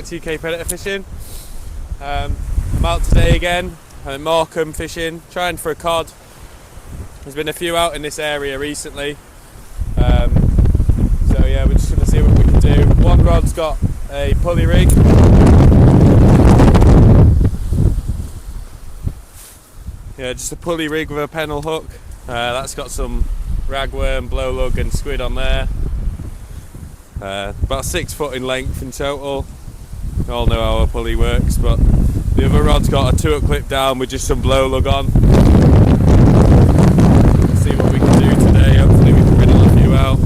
TK Predator Fishing. I'm out today again at Morecambe fishing, trying for a cod. There's been a few out in this area recently, so yeah, we're just going to see what we can do. One rod's got a pulley rig. Yeah, just a pulley rig with a pennel hook. That's got some ragworm, blow lug and squid on there. About 6 foot in length in total. You all know how a pulley works, but the other rod's got a 2-hook clip down with just some blow lug on. Let's see what we can do today. Hopefully we can riddle a few out.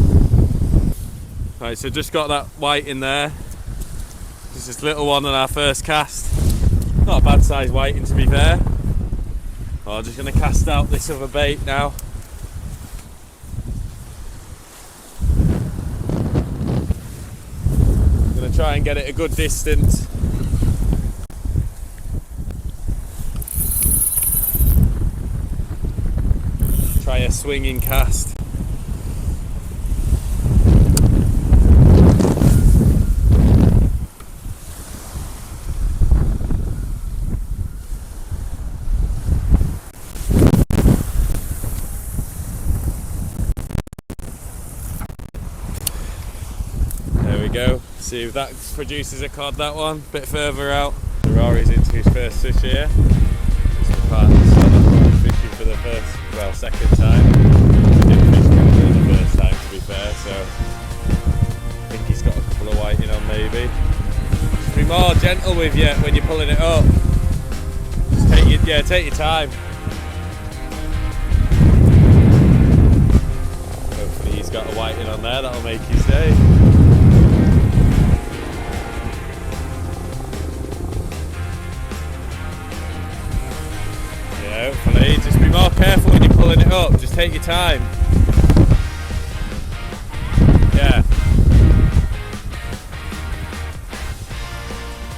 Right, so just got that white in there. Just this little one on our first cast. Not a bad size whiting, to be fair. I'm just going to cast out this other bait now. I'm going to try and get it a good distance. Try a swinging cast. Go, see if that produces a cod, that one, a bit further out. Rory's into his first fish here. This partner's fishing for the second time. He didn't fish for the first time, to be fair, so I think he's got a couple of whiting on maybe. Just be more gentle with you when you're pulling it up. Just take your time. Hopefully he's got a whiting on there, that'll make his day. Hopefully, just be more careful when you're pulling it up, just take your time. Yeah.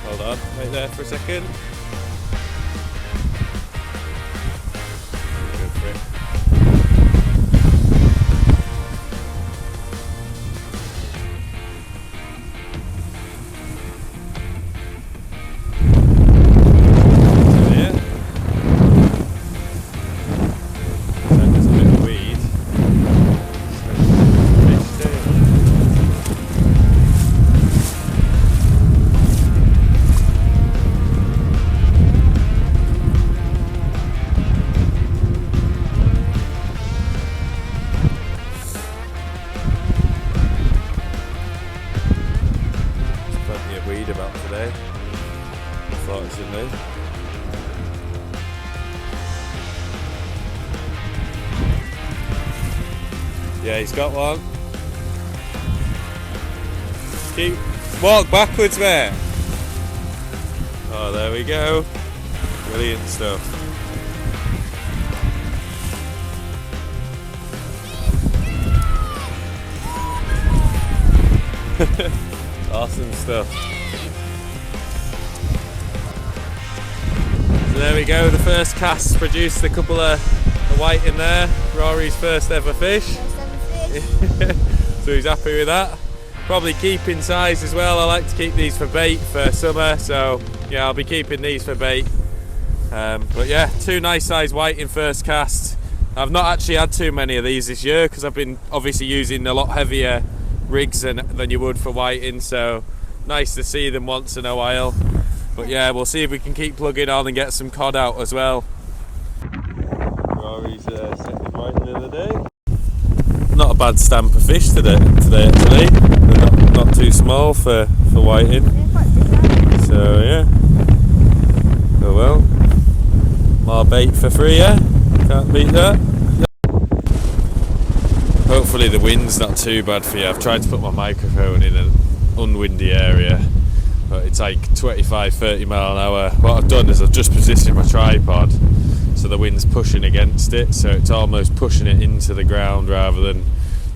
Hold on, wait there for a second. Go for it. Weed about today, unfortunately. Yeah, he's got one. Walk backwards, mate. Oh, there we go. Brilliant stuff. Awesome stuff. So there we go, the first cast produced a couple of white in there. Rory's first ever fish. So he's happy with that. Probably keeping size as well. I like to keep these for bait for summer, so yeah, I'll be keeping these for bait. But yeah, 2 nice size white in first cast. I've not actually had too many of these this year because I've been obviously using a lot heavier rigs than you would for whiting, so nice to see them once in a while. But yeah, we'll see if we can keep plugging on and get some cod out as well. Rory's second whiting of the day. Not a bad stamp of fish today actually. They're not too small for whiting. So yeah. Oh well. More bait for free, yeah? Can't beat that. Hopefully the wind's not too bad for you. I've tried to put my microphone in an unwindy area, but it's like 25-30 mile an hour. What I've done is I've just positioned my tripod so the wind's pushing against it, so it's almost pushing it into the ground rather than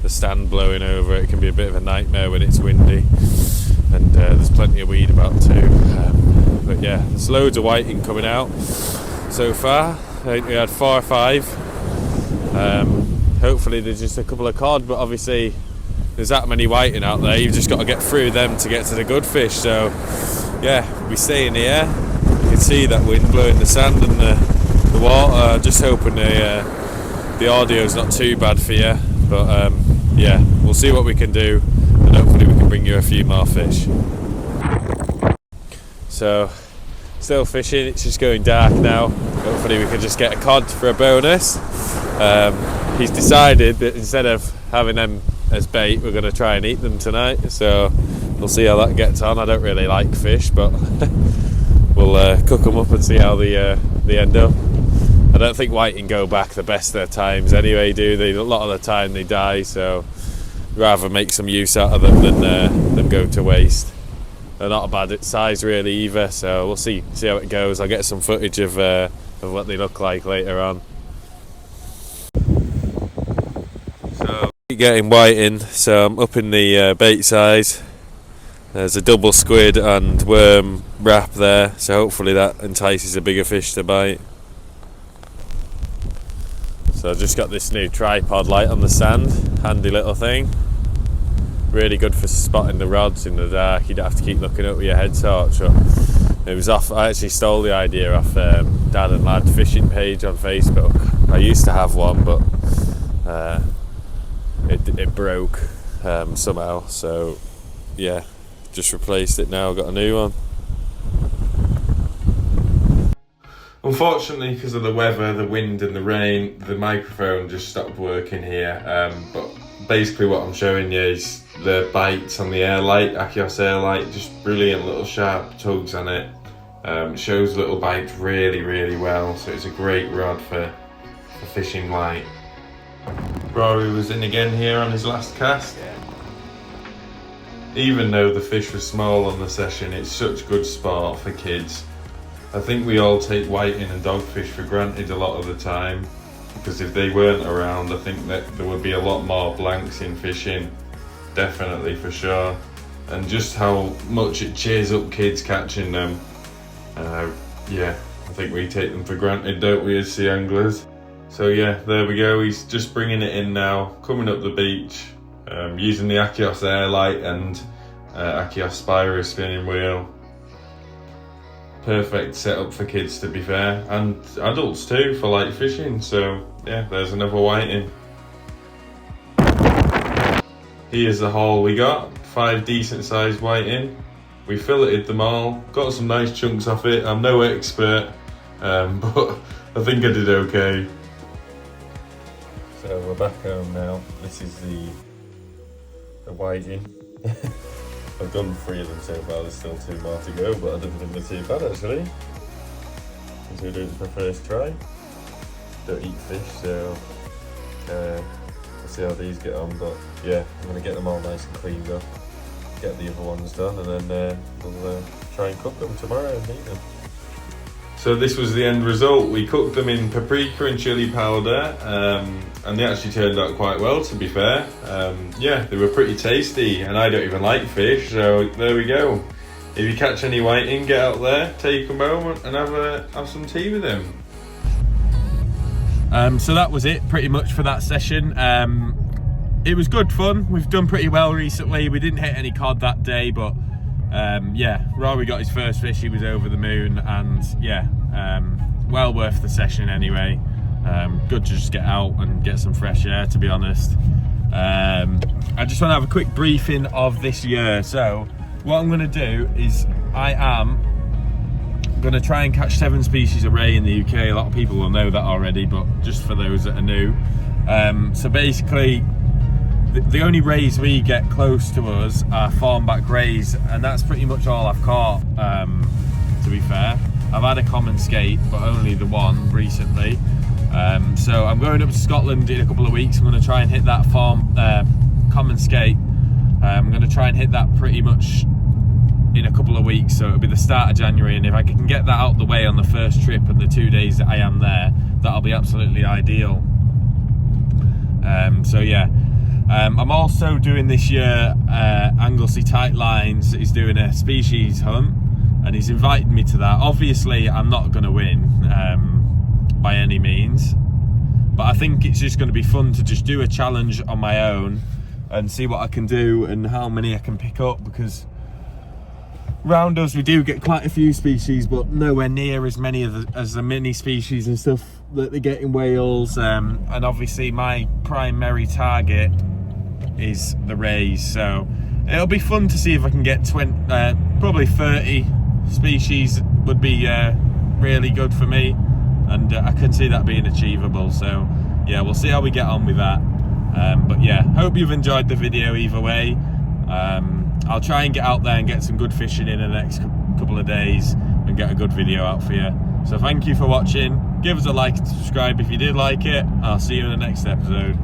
the stand blowing over it. It can be a bit of a nightmare when it's windy, and there's plenty of weed about too. But yeah, there's loads of whiting coming out so far. I think we had 4 or 5. Hopefully there's just a couple of cod, but obviously there's that many whiting out there, you've just got to get through them to get to the good fish. So yeah, we'll be staying here. You can see that wind blowing the sand and the water. Just hoping the audio's not too bad for you, but yeah, we'll see what we can do, and hopefully we can bring you a few more fish. So, still fishing, it's just going dark now. Hopefully we can just get a cod for a bonus. He's decided that instead of having them as bait, we're going to try and eat them tonight, so we'll see how that gets on. I don't really like fish, but we'll cook them up and see how they end up. I don't think whiting go back the best of their times anyway, do they? A lot of the time they die, so rather make some use out of them than them go to waste. They're not a bad size really either, so we'll see how it goes. I'll get some footage of what they look like later on. So getting whiting, so I'm up in the bait size. There's a double squid and worm wrap there, so hopefully that entices a bigger fish to bite. So I've just got this new tripod light on the sand, handy little thing. Really good for spotting the rods in the dark. You don't have to keep looking up with your head torch. It was off. I actually stole the idea off Dad and Lad fishing page on Facebook. I used to have one, but it broke somehow. So yeah, just replaced it now. Got a new one. Unfortunately, because of the weather, the wind and the rain, the microphone just stopped working here. But basically what I'm showing you is the bites on the Airlight, Achios Airlight, just brilliant little sharp tugs on it. It shows little bites really, really well, so it's a great rod for fishing light. Rory was in again here on his last cast. Even though the fish was small on the session, it's such good sport for kids. I think we all take whiting and dogfish for granted a lot of the time, because if they weren't around, I think that there would be a lot more blanks in fishing, definitely, for sure. And just how much it cheers up kids catching them. Yeah, I think we take them for granted, don't we, as sea anglers? So yeah, there we go, he's just bringing it in now, coming up the beach, using the Achios Airlight and Achios Spyro spinning wheel. Perfect setup for kids, to be fair, and adults too, for light fishing. So yeah, there's another whiting. Here's the haul we got. 5 decent sized whiting. We filleted them all, got some nice chunks off it. I'm no expert, but I think I did okay. So we're back home now. This is the whiting. I've done 3 of them so far, there's still 2 more to go, but I didn't think they're too bad actually. Considering it's my first try. Don't eat fish, so we'll see how these get on, but yeah, I'm going to get them all nice and cleaned up, get the other ones done, and then we'll try and cook them tomorrow and eat them. So this was the end result. We cooked them in paprika and chili powder, and they actually turned out quite well, to be fair. Yeah, they were pretty tasty, and I don't even like fish, so there we go. If you catch any whiting, get out there, take them home and have some tea with them. So that was it pretty much for that session. It was good fun. We've done pretty well recently. We didn't hit any cod that day, but yeah, Rory got his first fish, he was over the moon, and yeah, well worth the session anyway. Good to just get out and get some fresh air, to be honest. I just want to have a quick briefing of this year. So what I'm going to do is I am going to try and catch 7 species of ray in the UK. A lot of people will know that already, but just for those that are new. So basically, the only rays we get close to us are farmback rays, and that's pretty much all I've caught, to be fair. I've had a common skate, but only the one recently. So I'm going up to Scotland in a couple of weeks. I'm going to try and hit that common skate. I'm going to try and hit that pretty much in a couple of weeks, so it'll be the start of January, and if I can get that out the way on the first trip and the 2 days that I am there, that'll be absolutely ideal. So yeah, I'm also doing this year, Anglesey Tight Lines is doing a species hunt, and he's invited me to that. Obviously I'm not going to win by any means, but I think it's just going to be fun to just do a challenge on my own and see what I can do and how many I can pick up, because around us we do get quite a few species, but nowhere near as many as the mini species and stuff that they get in Wales. And obviously my primary target is the rays, so it'll be fun to see if I can get probably 30 species would be really good for me, and I can see that being achievable. So yeah, we'll see how we get on with that. But yeah, hope you've enjoyed the video either way. I'll try and get out there and get some good fishing in the next couple of days and get a good video out for you. So thank you for watching. Give us a like and subscribe if you did like it. I'll see you in the next episode.